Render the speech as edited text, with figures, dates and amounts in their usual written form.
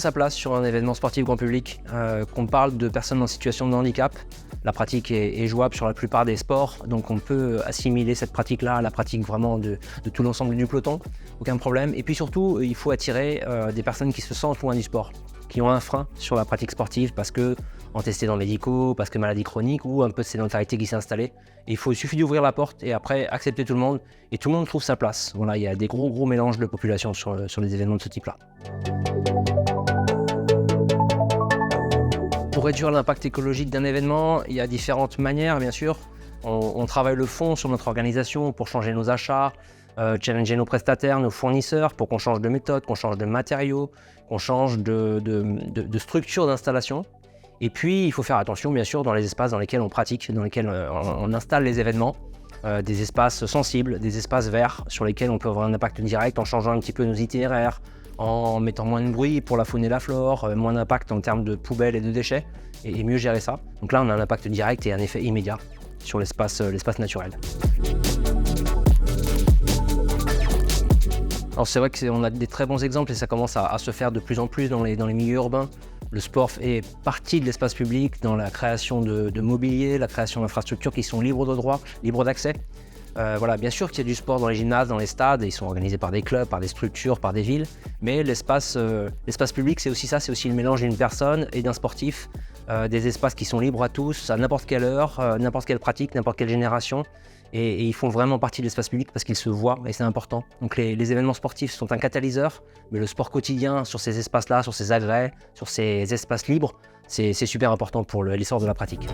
sa place sur un événement sportif grand public, qu'on parle de personnes en situation de handicap. La pratique est jouable sur la plupart des sports, donc on peut assimiler cette pratique-là à la pratique vraiment de tout l'ensemble du peloton, aucun problème. Et puis surtout, il faut attirer des personnes qui se sentent loin du sport, qui ont un frein sur la pratique sportive parce que antécédents médicaux, parce que maladie chronique ou un peu de sédentarité qui s'est installée. Et il suffit d'ouvrir la porte et après accepter tout le monde et tout le monde trouve sa place. Voilà, il y a des gros mélanges de population sur les événements de ce type-là. Pour réduire l'impact écologique d'un événement, il y a différentes manières bien sûr. On travaille le fond sur notre organisation pour changer nos achats, challenger nos prestataires, nos fournisseurs pour qu'on change de méthode, qu'on change de matériaux, qu'on change de structure d'installation. Et puis, il faut faire attention, bien sûr, dans les espaces dans lesquels on pratique, dans lesquels on installe les événements, des espaces sensibles, des espaces verts sur lesquels on peut avoir un impact direct en changeant un petit peu nos itinéraires, en mettant moins de bruit pour la faune et la flore, moins d'impact en termes de poubelles et de déchets, et mieux gérer ça. Donc là, on a un impact direct et un effet immédiat sur l'espace naturel. Alors c'est vrai qu'on a des très bons exemples et ça commence à se faire de plus en plus dans les milieux urbains. Le sport est partie de l'espace public dans la création de mobilier, la création d'infrastructures qui sont libres de droit, libres d'accès. Voilà, bien sûr qu'il y a du sport dans les gymnases, dans les stades, ils sont organisés par des clubs, par des structures, par des villes, mais l'espace public c'est aussi ça, c'est aussi le mélange d'une personne et d'un sportif, des espaces qui sont libres à tous, à n'importe quelle heure, n'importe quelle pratique, n'importe quelle génération. Et ils font vraiment partie de l'espace public parce qu'ils se voient et c'est important. Donc les événements sportifs sont un catalyseur, mais le sport quotidien sur ces espaces-là, sur ces agrès, sur ces espaces libres, c'est super important pour l'essor de la pratique.